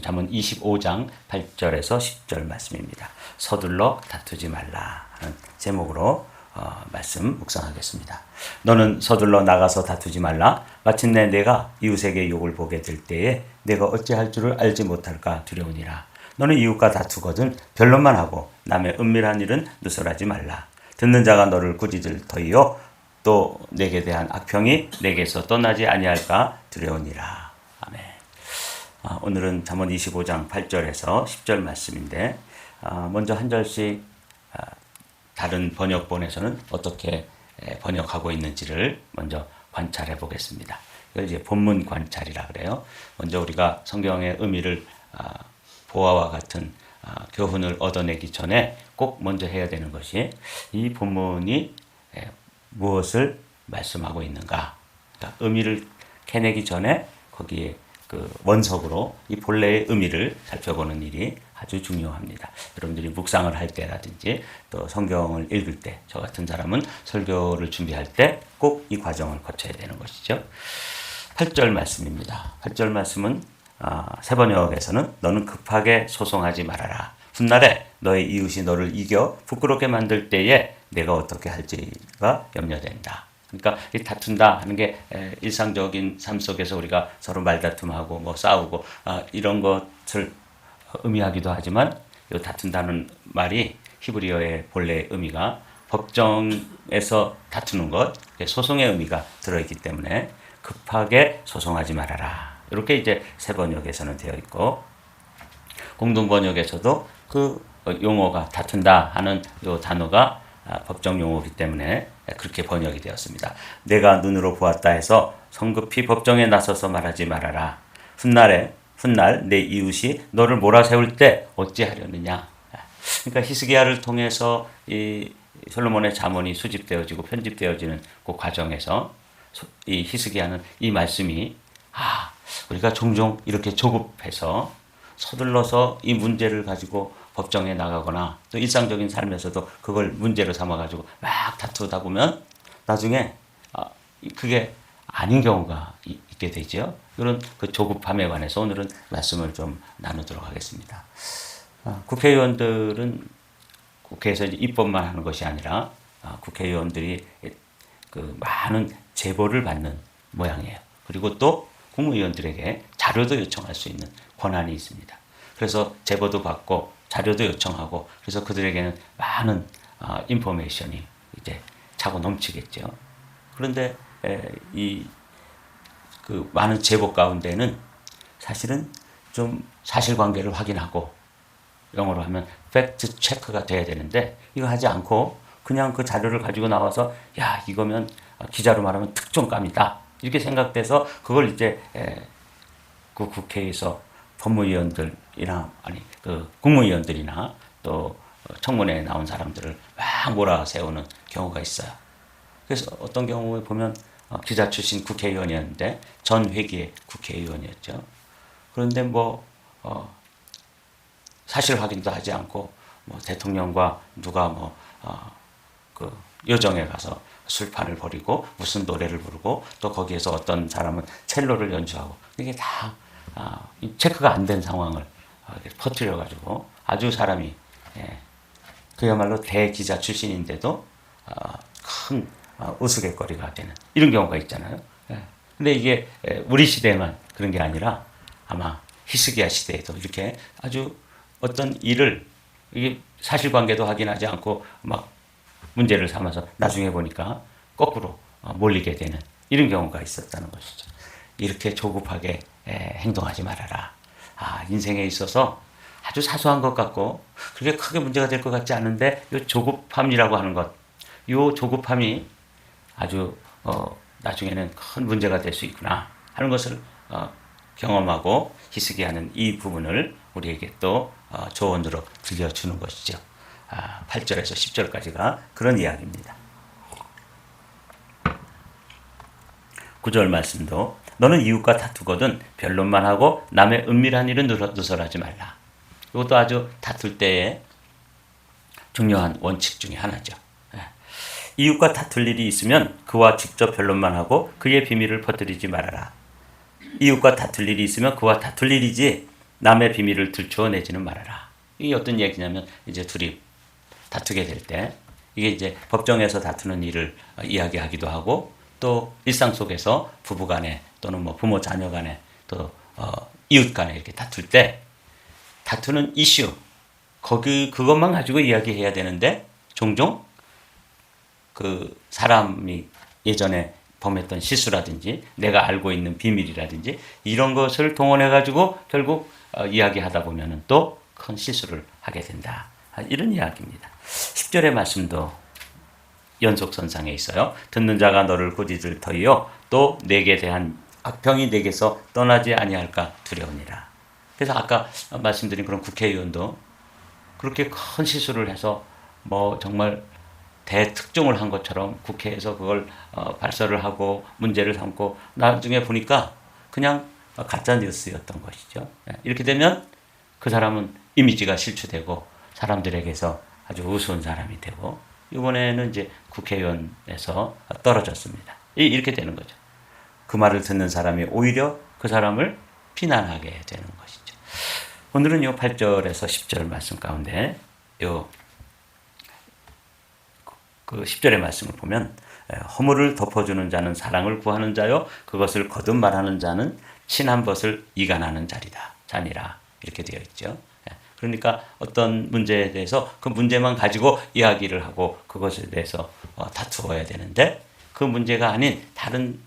잠언 25장 8절에서 10절 말씀입니다. 서둘러 다투지 말라 하는 제목으로 말씀 묵상하겠습니다. 너는 서둘러 나가서 다투지 말라. 마침내 내가 이웃에게 욕을 보게 될 때에 내가 어찌할 줄을 알지 못할까 두려우니라. 너는 이웃과 다투거든 변론만 하고 남의 은밀한 일은 누설하지 말라. 듣는 자가 너를 꾸짖을 터이요 또 내게 대한 악평이 내게서 떠나지 아니할까 두려우니라. 아멘. 오늘은 잠언 25장 8절에서 10절 말씀인데 먼저 한 절씩 다른 번역본에서는 어떻게 번역하고 있는지를 먼저 관찰해 보겠습니다. 이걸 이제 본문 관찰이라 그래요. 먼저 우리가 성경의 의미를 보아와 같은 교훈을 얻어내기 전에 꼭 먼저 해야 되는 것이 이 본문이 무엇을 말씀하고 있는가. 그러니까 의미를 캐내기 전에 거기에 그 원석으로 이 본래의 의미를 살펴보는 일이 아주 중요합니다. 여러분들이 묵상을 할 때라든지 또 성경을 읽을 때, 저 같은 사람은 설교를 준비할 때 꼭 이 과정을 거쳐야 되는 것이죠. 8절 말씀입니다. 8절 말씀은 세번역에서는 너는 급하게 소송하지 말아라. 훗날에 너의 이웃이 너를 이겨 부끄럽게 만들 때에 내가 어떻게 할지가 염려된다. 그러니까 이 다툰다 하는 게 일상적인 삶 속에서 우리가 서로 말다툼하고 뭐 싸우고 이런 것을 의미하기도 하지만 이 다툰다는 말이 히브리어의 본래 의미가 법정에서 다투는 것, 소송의 의미가 들어있기 때문에 급하게 소송하지 말아라. 이렇게 이제 세번역에서는 되어 있고 공동번역에서도 그 용어가 다툰다 하는 이 단어가 법정 용어이기 때문에 그렇게 번역이 되었습니다. 내가 눈으로 보았다 해서 성급히 법정에 나서서 말하지 말아라. 훗날 내 이웃이 너를 몰아세울 때 어찌하려느냐. 그러니까 히스기야를 통해서 이 솔로몬의 잠언이 수집되어지고 편집되어지는 그 과정에서 이 히스기야는 이 말씀이 우리가 종종 이렇게 조급해서 서둘러서 이 문제를 가지고 법정에 나가거나 또 일상적인 삶에서도 그걸 문제로 삼아가지고 막 다투다 보면 나중에 그게 아닌 경우가 있게 되죠. 이런 그 조급함에 관해서 오늘은 말씀을 좀 나누도록 하겠습니다. 국회의원들은 국회에서 이제 입법만 하는 것이 아니라 국회의원들이 그 많은 제보를 받는 모양이에요. 그리고 또 국무위원들에게 자료도 요청할 수 있는 권한이 있습니다. 그래서 제보도 받고 자료도 요청하고 그래서 그들에게는 많은 인포메이션이 이제 차고 넘치겠죠. 그런데 이 그 많은 제보 가운데는 사실은 좀 사실관계를 확인하고 영어로 하면 팩트 체크가 돼야 되는데 이거 하지 않고 그냥 그 자료를 가지고 나와서 야 이거면 기자로 말하면 특종감이다 이렇게 생각돼서 그걸 이제 그 국회에서 법무위원들이나 그 국무위원들이나 또 청문회에 나온 사람들을 막 몰아세우는 경우가 있어요. 그래서 어떤 경우에 보면 기자 출신 국회의원이었는데 전 회기의 국회의원이었죠. 그런데 뭐 사실 확인도 하지 않고 뭐 대통령과 누가 그 요정에 가서 술판을 벌이고 무슨 노래를 부르고 또 거기에서 어떤 사람은 첼로를 연주하고 이게 다 체크가 안 된 상황을 퍼뜨려 가지고 아주 사람이 그야말로 대기자 출신인데도 큰 우스갯거리가 되는 이런 경우가 있잖아요. 근데 이게 우리 시대에만 그런 게 아니라 아마 히스기야 시대에도 이렇게 아주 어떤 일을 이게 사실관계도 확인하지 않고 막 문제를 삼아서 나중에 보니까 거꾸로 몰리게 되는 이런 경우가 있었다는 것이죠. 이렇게 조급하게 행동하지 말아라. 인생에 있어서 아주 사소한 것 같고 그렇게 크게 문제가 될 것 같지 않은데 이 조급함이라고 하는 것, 이 조급함이 아주 나중에는 큰 문제가 될 수 있구나 하는 것을 경험하고 히스기야는 이 부분을 우리에게 또 조언으로 들려주는 것이죠. 8절에서 10절까지가 그런 이야기입니다. 9절 말씀도 너는 이웃과 다투거든 변론만 하고 남의 은밀한 일은 누설하지 말라. 이것도 아주 다툴 때의 중요한 원칙 중에 하나죠. 이웃과 다툴 일이 있으면 그와 직접 변론만 하고 그의 비밀을 퍼뜨리지 말아라. 이웃과 다툴 일이 있으면 그와 다툴 일이지 남의 비밀을 들추어내지는 말아라. 이게 어떤 얘기냐면 이제 둘이 다투게 될 때 이게 이제 법정에서 다투는 일을 이야기하기도 하고 또 일상 속에서 부부 간에 또는 뭐 부모 자녀 간에 또 이웃 간에 이렇게 다툴 때 다투는 이슈 그것만 가지고 이야기해야 되는데 종종 그 사람이 예전에 범했던 실수라든지 내가 알고 있는 비밀이라든지 이런 것을 동원해 가지고 결국 이야기하다 보면은 또 큰 실수를 하게 된다. 이런 이야기입니다. 10절의 말씀도 연속선상에 있어요. 듣는 자가 너를 꾸짖을 터이요 또 내게 대한 악평이 내게서 떠나지 아니할까 두려우니라. 그래서 아까 말씀드린 그런 국회의원도 그렇게 큰 실수를 해서 뭐 정말 대특종을 한 것처럼 국회에서 그걸 발설을 하고 문제를 삼고 나중에 보니까 그냥 가짜 뉴스였던 것이죠. 이렇게 되면 그 사람은 이미지가 실추되고 사람들에게서 아주 우스운 사람이 되고 이번에는 이제 국회의원에서 떨어졌습니다. 이렇게 되는 거죠. 그 말을 듣는 사람이 오히려 그 사람을 비난하게 되는 것이죠. 오늘은 요 8절에서 10절 말씀 가운데 요 그 10절의 말씀을 보면 허물을 덮어주는 자는 사랑을 구하는 자요 그것을 거듭 말하는 자는 친한 것을 이간하는 자니라 이렇게 되어 있죠. 그러니까 어떤 문제에 대해서 그 문제만 가지고 이야기를 하고 그것에 대해서 다투어야 되는데 그 문제가 아닌 다른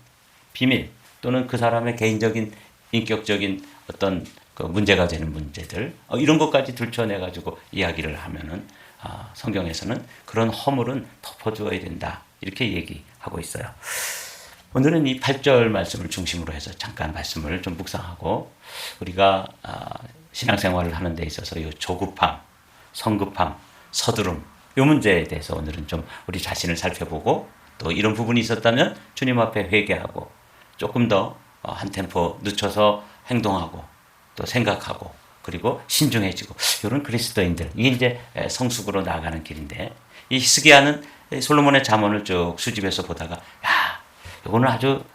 비밀 또는 그 사람의 개인적인 인격적인 어떤 그 문제가 되는 문제들 이런 것까지 들춰내 가지고 이야기를 하면은 성경에서는 그런 허물은 덮어주어야 된다 이렇게 얘기하고 있어요. 오늘은 이 8절 말씀을 중심으로 해서 잠깐 말씀을 좀 묵상하고 우리가 신앙생활을 하는 데 있어서 이 조급함, 성급함, 서두름 이 문제에 대해서 오늘은 좀 우리 자신을 살펴보고 또 이런 부분이 있었다면 주님 앞에 회개하고 조금 더 한 템포 늦춰서 행동하고 또 생각하고 그리고 신중해지고 이런 그리스도인들 이게 이제 성숙으로 나아가는 길인데 이 히스기야는 솔로몬의 잠언을 쭉 수집해서 보다가 야 이거는 아주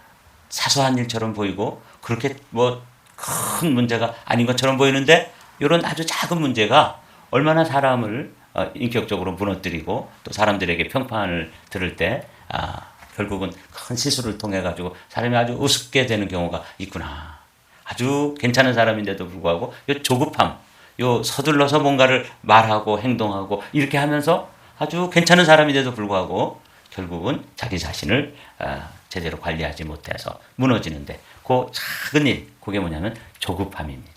사소한 일처럼 보이고 그렇게 뭐 큰 문제가 아닌 것처럼 보이는데 이런 아주 작은 문제가 얼마나 사람을 인격적으로 무너뜨리고 또 사람들에게 평판을 들을 때 결국은 큰 실수를 통해 가지고 사람이 아주 우습게 되는 경우가 있구나. 아주 괜찮은 사람인데도 불구하고 요 조급함, 요 서둘러서 뭔가를 말하고 행동하고 이렇게 하면서 아주 괜찮은 사람인데도 불구하고 결국은 자기 자신을 제대로 관리하지 못해서 무너지는데 그 작은 일, 그게 뭐냐면 조급함입니다.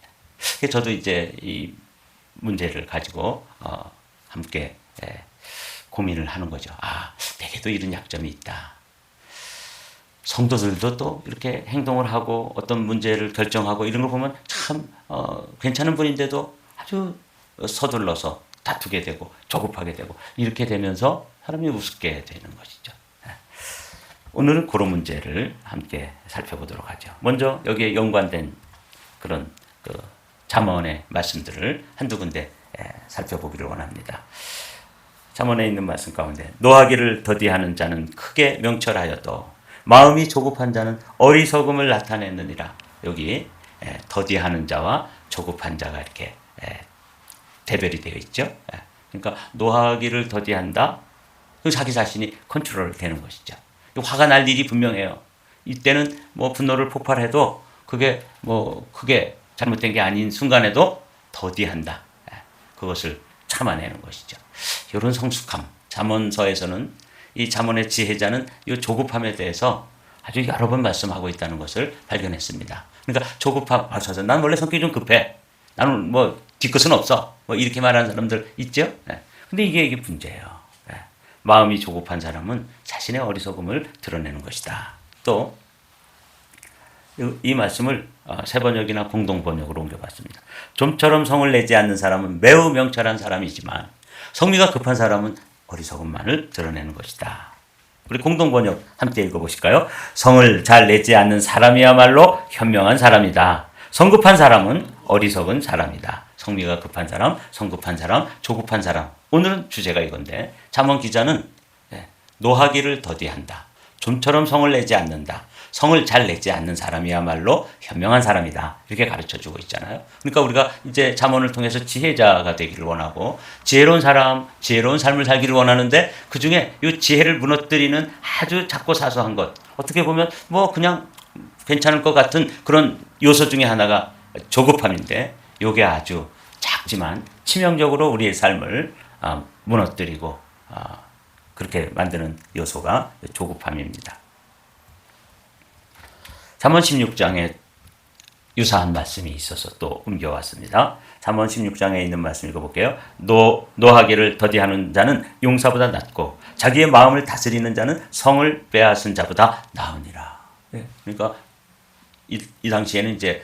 저도 이제 이 문제를 가지고 함께 고민을 하는 거죠. 내게도 이런 약점이 있다. 성도들도 또 이렇게 행동을 하고 어떤 문제를 결정하고 이런 걸 보면 참 괜찮은 분인데도 아주 서둘러서 다투게 되고 조급하게 되고 이렇게 되면서 사람이 우습게 되는 것이죠. 오늘은 그런 문제를 함께 살펴보도록 하죠. 먼저 여기에 연관된 그런 잠언의 말씀들을 한두 군데 살펴보기를 원합니다. 잠언에 있는 말씀 가운데 노하기를 더디하는 자는 크게 명철하여도 마음이 조급한 자는 어리석음을 나타내느니라. 여기 더디하는 자와 조급한 자가 이렇게 대별이 되어 있죠. 그러니까 노하기를 더디한다. 자기 자신이 컨트롤 되는 것이죠. 화가 날 일이 분명해요. 이때는 뭐 분노를 폭발해도 그게 뭐 크게 잘못된 게 아닌 순간에도 더디한다. 그것을 참아내는 것이죠. 이런 성숙함. 잠언서에서는 이 잠언의 지혜자는 이 조급함에 대해서 아주 여러 번 말씀하고 있다는 것을 발견했습니다. 그러니까 조급함, 난 원래 성격이 좀 급해. 나는 뭐 뒤끝은 없어. 뭐 이렇게 말하는 사람들 있죠. 근데 이게 문제예요. 마음이 조급한 사람은 자신의 어리석음을 드러내는 것이다. 또 이 말씀을 세 번역이나 공동 번역으로 옮겨봤습니다. 좀처럼 성을 내지 않는 사람은 매우 명철한 사람이지만 성미가 급한 사람은 어리석음만을 드러내는 것이다. 우리 공동 번역 함께 읽어보실까요? 성을 잘 내지 않는 사람이야말로 현명한 사람이다. 성급한 사람은 어리석은 사람이다. 성미가 급한 사람, 성급한 사람, 조급한 사람. 오늘은 주제가 이건데 잠언 기자는 노하기를 더디한다. 좀처럼 성을 내지 않는다. 성을 잘 내지 않는 사람이야말로 현명한 사람이다. 이렇게 가르쳐주고 있잖아요. 그러니까 우리가 이제 잠언을 통해서 지혜자가 되기를 원하고 지혜로운 사람, 지혜로운 삶을 살기를 원하는데 그중에 이 지혜를 무너뜨리는 아주 작고 사소한 것, 어떻게 보면 뭐 그냥 괜찮을 것 같은 그런 요소 중에 하나가 조급함인데 이게 아주 작지만 치명적으로 우리의 삶을 무너뜨리고 그렇게 만드는 요소가 조급함입니다. 잠언 16장에 유사한 말씀이 있어서 또 옮겨왔습니다. 잠언 16장에 있는 말씀 읽어볼게요. 노하기를 더디하는 자는 용사보다 낫고 자기의 마음을 다스리는 자는 성을 빼앗은 자보다 나으니라. 그러니까 이 당시에는 이제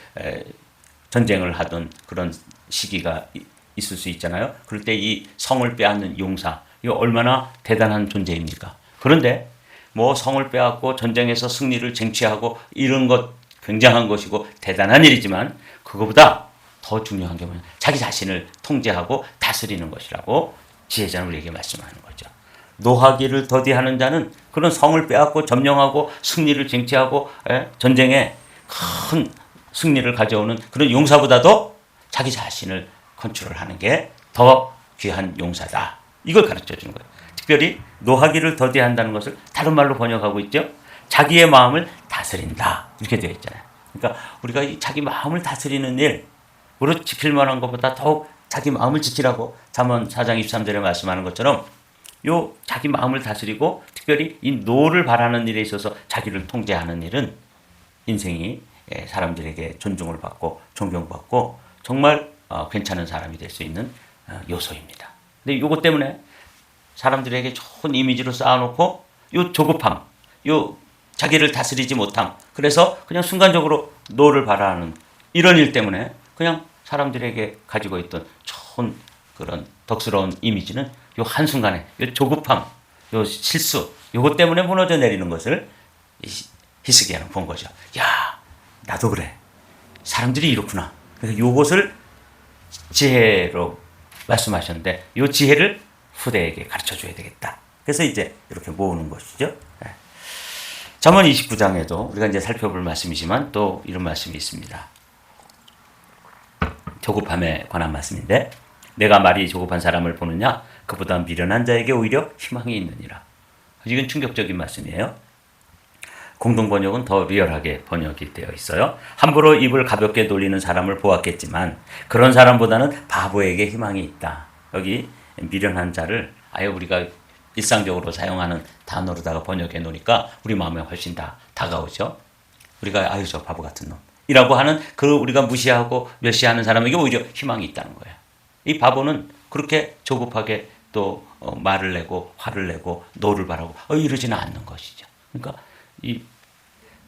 전쟁을 하던 그런 시기가 있을 수 있잖아요. 그럴 때 이 성을 빼앗는 용사, 이거 얼마나 대단한 존재입니까? 그런데 뭐 성을 빼앗고 전쟁에서 승리를 쟁취하고 이런 것 굉장한 것이고 대단한 일이지만 그거보다 더 중요한 게 뭐냐? 자기 자신을 통제하고 다스리는 것이라고 지혜자는 우리에게 말씀하는 거죠. 노하기를 더디하는 자는 그런 성을 빼앗고 점령하고 승리를 쟁취하고 전쟁에 큰 승리를 가져오는 그런 용사보다도 자기 자신을 컨트롤하는 게 더 귀한 용사다. 이걸 가르쳐 주는 거예요. 특별히 노하기를 더디한다는 것을 다른 말로 번역하고 있죠. 자기의 마음을 다스린다. 이렇게 되어 있잖아요. 그러니까 우리가 이 자기 마음을 다스리는 일, 무릇 지킬 만한 것보다 더욱 자기 마음을 지키라고 잠언 4장 23절에 말씀하는 것처럼 요 자기 마음을 다스리고 특별히 이 노를 바라는 일에 있어서 자기를 통제하는 일은 인생이 사람들에게 존중을 받고 존경받고 정말 괜찮은 사람이 될 수 있는 요소입니다. 근데 이것 때문에 사람들에게 좋은 이미지로 쌓아놓고 요 조급함, 요 자기를 다스리지 못함, 그래서 그냥 순간적으로 노를 바라는 이런 일 때문에 그냥 사람들에게 가지고 있던 좋은 그런 덕스러운 이미지는 요 한순간에 요 조급함, 요 실수, 요것 때문에 무너져 내리는 것을 히스기야는 본 거죠. 야, 나도 그래. 사람들이 이렇구나. 그래서 요것을 지혜로 말씀하셨는데 이 지혜를 후대에게 가르쳐줘야 되겠다. 그래서 이제 이렇게 모으는 것이죠. 잠언 29장에도 우리가 이제 살펴볼 말씀이지만 또 이런 말씀이 있습니다. 조급함에 관한 말씀인데 내가 말이 조급한 사람을 보느냐 그보다 미련한 자에게 오히려 희망이 있느니라. 이건 충격적인 말씀이에요. 공동 번역은 더 리얼하게 번역이 되어 있어요. 함부로 입을 가볍게 돌리는 사람을 보았겠지만 그런 사람보다는 바보에게 희망이 있다. 여기 미련한 자를 아예 우리가 일상적으로 사용하는 단어로다가 번역해 놓으니까 우리 마음에 훨씬 다 다가오죠. 우리가 아유 저 바보 같은 놈 이라고 하는 그 우리가 무시하고 멸시하는 사람에게 오히려 희망이 있다는 거예요. 이 바보는 그렇게 조급하게 또 말을 내고 화를 내고 노를 바라고 이러지는 않는 것이죠. 그러니까 이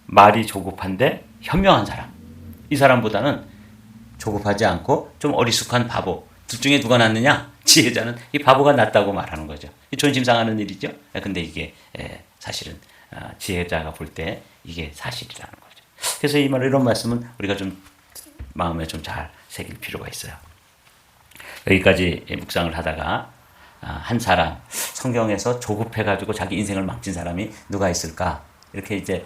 말이 조급한데 현명한 사람, 이 사람보다는 조급하지 않고 좀 어리숙한 바보, 둘 중에 누가 낫느냐? 지혜자는 이 바보가 낫다고 말하는 거죠. 이 존심 상하는 일이죠. 근데 이게 사실은 지혜자가 볼 때 이게 사실이라는 거죠. 그래서 이 말 이런 말씀은 우리가 좀 마음에 좀 잘 새길 필요가 있어요. 여기까지 묵상을 하다가 한 사람 성경에서 조급해가지고 자기 인생을 망친 사람이 누가 있을까? 이렇게 이제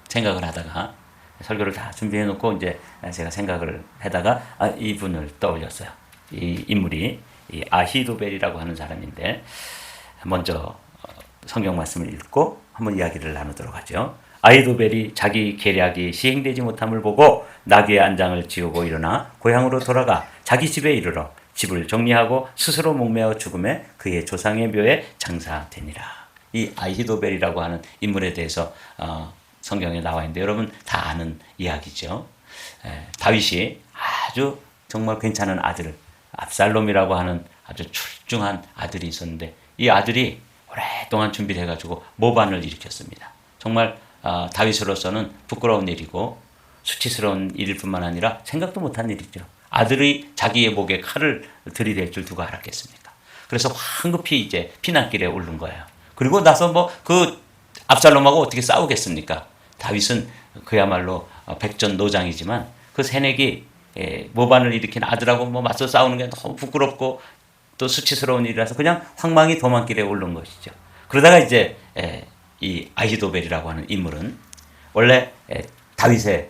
생각을 하다가 설교를 다 준비해 놓고 이제 제가 생각을 하다가 이분을 떠올렸어요. 이 인물이 이 아히도벨이라고 하는 사람인데 먼저 성경 말씀을 읽고 한번 이야기를 나누도록 하죠. 아히도벨이 자기 계략이 시행되지 못함을 보고 나귀의 안장을 지우고 일어나 고향으로 돌아가 자기 집에 이르러 집을 정리하고 스스로 목매어 죽음에 그의 조상의 묘에 장사되니라. 이 아히도벨이라고 하는 인물에 대해서 성경에 나와 있는데 여러분 다 아는 이야기죠. 다윗이 아주 정말 괜찮은 아들 압살롬이라고 하는 아주 출중한 아들이 있었는데 이 아들이 오랫동안 준비를 해가지고 모반을 일으켰습니다. 정말 다윗으로서는 부끄러운 일이고 수치스러운 일일 뿐만 아니라 생각도 못한 일이죠. 아들이 자기의 목에 칼을 들이댈 줄 누가 알았겠습니까? 그래서 황급히 이제 피난길에 오른 거예요. 그리고 나서 뭐 그 압살롬하고 어떻게 싸우겠습니까? 다윗은 그야말로 백전노장이지만 그 새내기 모반을 일으킨 아들하고 뭐 맞서 싸우는 게 너무 부끄럽고 또 수치스러운 일이라서 그냥 황망히 도망길에 오른 것이죠. 그러다가 이제 이 아히도벨이라고 하는 인물은 원래 다윗의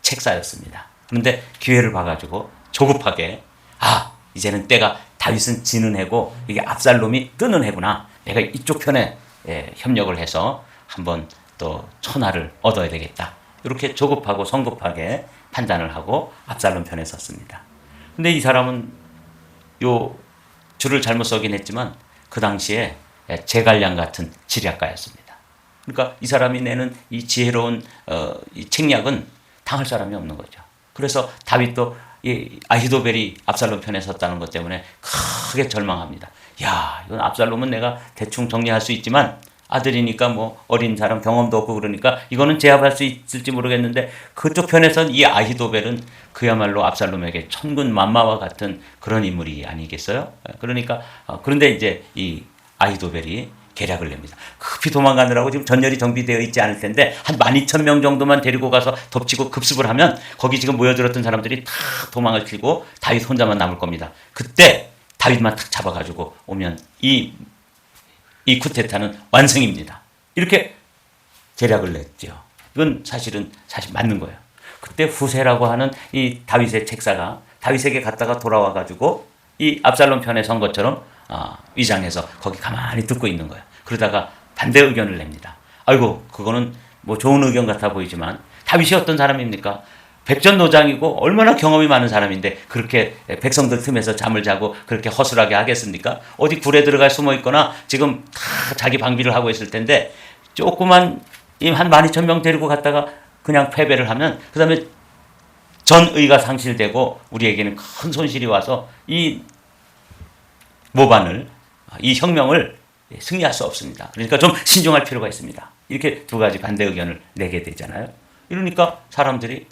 책사였습니다. 그런데 기회를 봐가지고 조급하게 이제는 때가 다윗은 지는 해고 이게 압살롬이 뜨는 해구나. 내가 이쪽 편에 협력을 해서 한번 또 천하를 얻어야 되겠다. 이렇게 조급하고 성급하게 판단을 하고 압살롬 편에 섰습니다. 근데 이 사람은 요 줄을 잘못 서긴 했지만 그 당시에 제갈량 같은 지략가였습니다. 그러니까 이 사람이 내는 이 지혜로운 이 책략은 당할 사람이 없는 거죠. 그래서 다윗도 이 아히도벨이 압살롬 편에 섰다는 것 때문에 크게 절망합니다. 야, 이건 압살롬은 내가 대충 정리할 수 있지만 아들이니까 뭐 어린 사람 경험도 없고 그러니까 이거는 제압할 수 있을지 모르겠는데 그쪽 편에선 이 아히도벨은 그야말로 압살롬에게 천군만마와 같은 그런 인물이 아니겠어요? 그러니까 그런데 이제 이 아히도벨이 계략을 냅니다. 급히 도망가느라고 지금 전열이 정비되어 있지 않을 텐데 한 12,000명 정도만 데리고 가서 덮치고 급습을 하면 거기 지금 모여들었던 사람들이 다 도망을 치고 다윗 혼자만 남을 겁니다. 그때 다윗만 탁 잡아가지고 오면 이 쿠데타는 완성입니다. 이렇게 계략을 냈죠. 이건 사실 맞는 거예요. 그때 후세라고 하는 이 다윗의 책사가 다윗에게 갔다가 돌아와가지고 이 압살롬 편에 선 것처럼 위장해서 거기 가만히 듣고 있는 거예요. 그러다가 반대 의견을 냅니다. 아이고, 그거는 뭐 좋은 의견 같아 보이지만 다윗이 어떤 사람입니까? 백전노장이고 얼마나 경험이 많은 사람인데 그렇게 백성들 틈에서 잠을 자고 그렇게 허술하게 하겠습니까? 어디 굴에 들어가 숨어 있거나 지금 다 자기 방비를 하고 있을 텐데 조그만 한 12,000명 데리고 갔다가 그냥 패배를 하면 그 다음에 전의가 상실되고 우리에게는 큰 손실이 와서 이 모반을, 이 혁명을 승리할 수 없습니다. 그러니까 좀 신중할 필요가 있습니다. 이렇게 두 가지 반대 의견을 내게 되잖아요. 이러니까 사람들이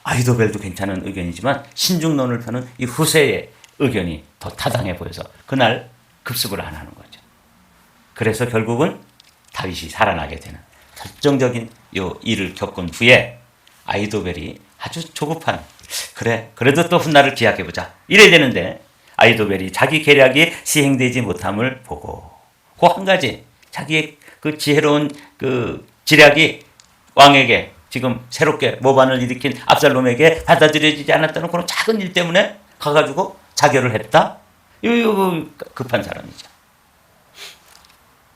아히도벨도 괜찮은 의견이지만 신중론을 펴는 이 후세의 의견이 더 타당해 보여서 그날 급습을 안 하는 거죠. 그래서 결국은 다윗이 살아나게 되는 결정적인 요 일을 겪은 후에 아히도벨이 아주 조급한 그래도 또 훗날을 기약해보자 이래야 되는데 아히도벨이 자기 계략이 시행되지 못함을 보고 그 한 가지 자기의 그 지혜로운 그 지략이 왕에게 지금 새롭게 모반을 일으킨 압살롬에게 받아들여지지 않았다는 그런 작은 일 때문에 가가지고 자결을 했다? 이거 급한 사람이죠.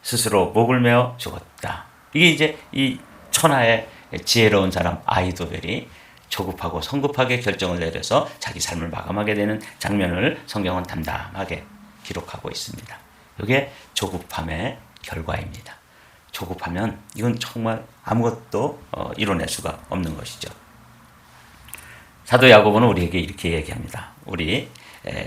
스스로 목을 메어 죽었다. 이게 이제 이 천하의 지혜로운 사람 아히도벨이 조급하고 성급하게 결정을 내려서 자기 삶을 마감하게 되는 장면을 성경은 담담하게 기록하고 있습니다. 이게 조급함의 결과입니다. 조급하면 이건 정말 아무것도 이뤄낼 수가 없는 것이죠. 사도 야고보는 우리에게 이렇게 얘기합니다.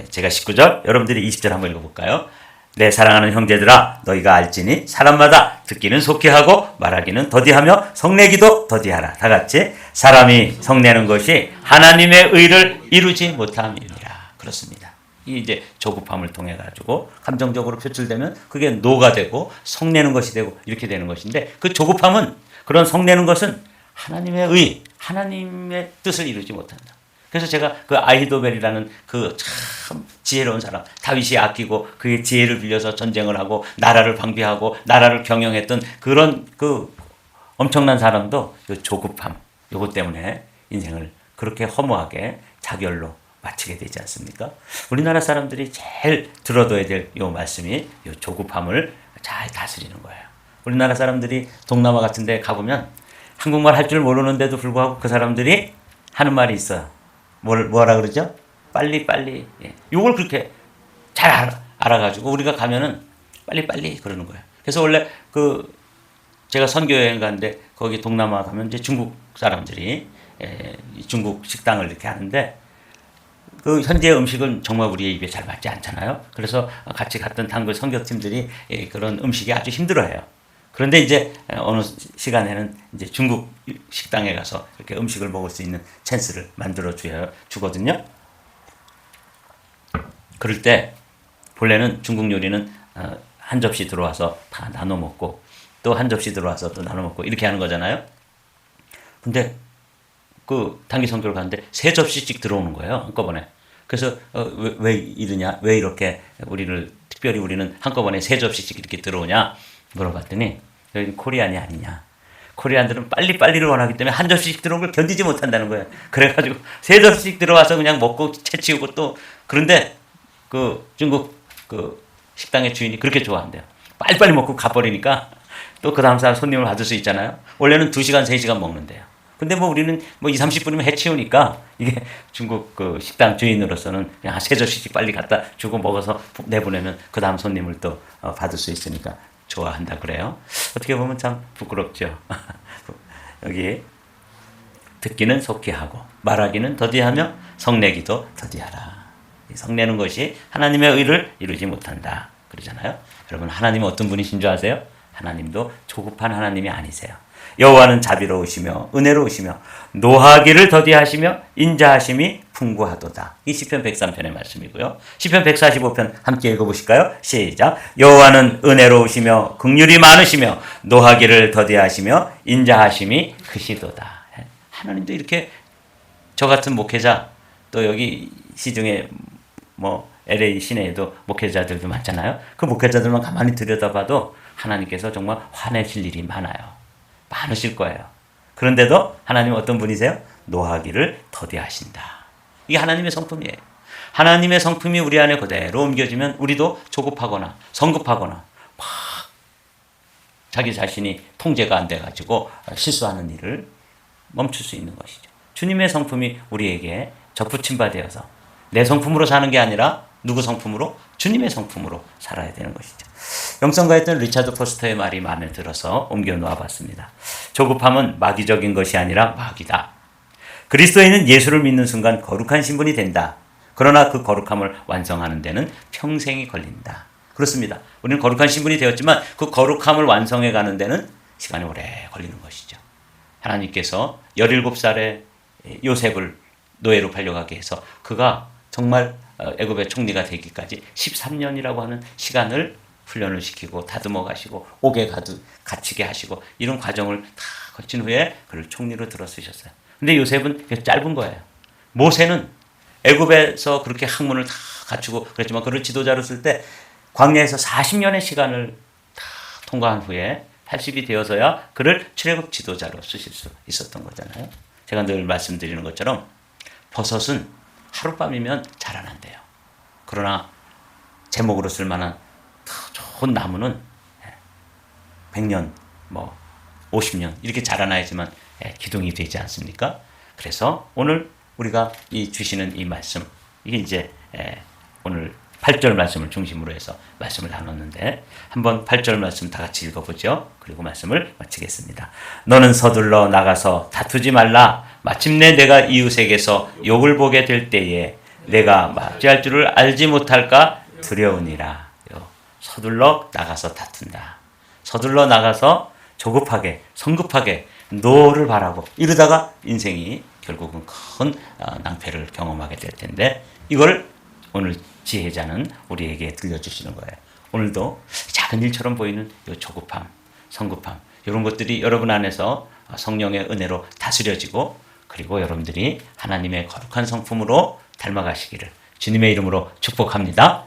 제가 19절, 여러분들이 20절 한번 읽어볼까요? 내 사랑하는 형제들아, 너희가 알지니 사람마다 듣기는 속히 하고 말하기는 더디하며 성내기도 더디하라. 다 같이 사람이 성내는 것이 하나님의 의를 이루지 못함이니라. 그렇습니다. 이 이제 조급함을 통해 가지고 감정적으로 표출되면 그게 노가 되고 성내는 것이 되고 이렇게 되는 것인데 그 조급함은 그런 성내는 것은 하나님의 의, 하나님의 뜻을 이루지 못한다. 그래서 제가 그 아히도벨이라는 그 참 지혜로운 사람, 다윗이 아끼고 그의 지혜를 빌려서 전쟁을 하고 나라를 방비하고 나라를 경영했던 그런 그 엄청난 사람도 이 조급함, 요것 때문에 인생을 그렇게 허무하게 자결로 마치게 되지 않습니까? 우리나라 사람들이 제일 들어둬야 될 이 말씀이 이 조급함을 잘 다스리는 거예요. 우리나라 사람들이 동남아 같은 데 가보면 한국말 할 줄 모르는데도 불구하고 그 사람들이 하는 말이 있어요. 뭐라 그러죠? 빨리. 예. 요걸 그렇게 잘 알아가지고 우리가 가면은 빨리 그러는 거예요. 그래서 원래 제가 선교 여행 갔는데 거기 동남아 가면 이제 중국 사람들이 중국 식당을 이렇게 하는데 그 현지의 음식은 정말 우리의 입에 잘 맞지 않잖아요. 그래서 같이 갔던 단골 선교팀들이 그런 음식이 아주 힘들어해요. 그런데 이제 어느 시간에는 이제 중국 식당에 가서 이렇게 음식을 먹을 수 있는 찬스를 만들어 주거든요. 그럴 때 본래는 중국 요리는 한 접시 들어와서 다 나눠 먹고 또 한 접시 들어와서 또 나눠 먹고 이렇게 하는 거잖아요. 근데 그 단기 선교를 갔는데 3접시씩 들어오는 거예요, 한꺼번에. 그래서 왜 이러냐, 왜 이렇게 특별히 우리는 한꺼번에 3접시씩 이렇게 들어오냐 물어봤더니 여기는 코리안이 아니냐. 코리안들은 빨리빨리를 원하기 때문에 한 접시씩 들어온 걸 견디지 못한다는 거예요. 그래가지고 세 접시씩 들어와서 그냥 먹고 채치우고 또 그런데 그 중국 그 식당의 주인이 그렇게 좋아한대요. 빨리빨리 먹고 가버리니까 또 그 다음 사람 손님을 받을 수 있잖아요. 원래는 2시간, 3시간 먹는데요. 근데 뭐 우리는 뭐 20-30분이면 해치우니까 이게 중국 그 식당 주인으로서는 그냥 한 3접시씩 빨리 갖다 주고 먹어서 내보내면 그 다음 손님을 또 받을 수 있으니까 좋아한다 그래요. 어떻게 보면 참 부끄럽죠. 여기 듣기는 속히 하고 말하기는 더디하며 성내기도 더디하라. 성내는 것이 하나님의 의를 이루지 못한다 그러잖아요. 여러분 하나님은 어떤 분이신 줄 아세요? 하나님도 조급한 하나님이 아니세요. 여호와는 자비로우시며 은혜로우시며 노하기를 더디하시며 인자하심이 풍부하도다. 이 시편 103편의 말씀이고요. 시편 145편 함께 읽어보실까요? 시작. 여호와는 은혜로우시며 긍휼이 많으시며 노하기를 더디하시며 인자하심이 크시도다. 하나님도 이렇게 저 같은 목회자 또 여기 시중에 뭐 LA 시내에도 목회자들도 많잖아요. 그 목회자들만 가만히 들여다봐도 하나님께서 정말 화내실 일이 많아요. 많으실 거예요. 그런데도 하나님은 어떤 분이세요? 노하기를 더디하신다. 이게 하나님의 성품이에요. 하나님의 성품이 우리 안에 그대로 옮겨지면 우리도 조급하거나 성급하거나 막 자기 자신이 통제가 안 돼가지고 실수하는 일을 멈출 수 있는 것이죠. 주님의 성품이 우리에게 접붙임 바 되어서 내 성품으로 사는 게 아니라 누구 성품으로? 주님의 성품으로 살아야 되는 것이죠. 영성가였던 리차드 포스터의 말이 마음에 들어서 옮겨 놓아봤습니다. 조급함은 마귀적인 것이 아니라 마귀다. 그리스도인은 예수를 믿는 순간 거룩한 신분이 된다. 그러나 그 거룩함을 완성하는 데는 평생이 걸린다. 그렇습니다. 우리는 거룩한 신분이 되었지만 그 거룩함을 완성해 가는 데는 시간이 오래 걸리는 것이죠. 하나님께서 17살에 요셉을 노예로 팔려가게 해서 그가 정말 애굽의 총리가 되기까지 13년이라고 하는 시간을 훈련을 시키고 다듬어 가시고 옥에 갇히게 하시고 이런 과정을 다 거친 후에 그를 총리로 들어쓰셨어요. 근데 요셉은 짧은 거예요. 모세는 애굽에서 그렇게 학문을 다 갖추고 그랬지만 그를 지도자로 쓸 때 광야에서 40년의 시간을 다 통과한 후에 80이 되어서야 그를 출애굽 지도자로 쓰실 수 있었던 거잖아요. 제가 늘 말씀드리는 것처럼 버섯은 하룻밤이면 자라난대요. 그러나 제목으로 쓸만한 좋은 나무는 100년, 50년 이렇게 자라나야지만 기둥이 되지 않습니까? 그래서 오늘 우리가 주시는 이 말씀, 이게 이제 오늘 8절 말씀을 중심으로 해서 말씀을 나눴는데 한번 8절 말씀 다 같이 읽어보죠. 그리고 말씀을 마치겠습니다. 너는 서둘러 나가서 다투지 말라. 마침내 내가 이웃에게서 욕을 보게 될 때에 내가 맞이할 줄을 알지 못할까 두려우니라. 서둘러 나가서 다툰다. 서둘러 나가서 조급하게 성급하게 노를 바라고 이러다가 인생이 결국은 큰 낭패를 경험하게 될 텐데 이걸 오늘 지혜자는 우리에게 들려주시는 거예요. 오늘도 작은 일처럼 보이는 이 조급함, 성급함 이런 것들이 여러분 안에서 성령의 은혜로 다스려지고 그리고 여러분들이 하나님의 거룩한 성품으로 닮아가시기를 주님의 이름으로 축복합니다.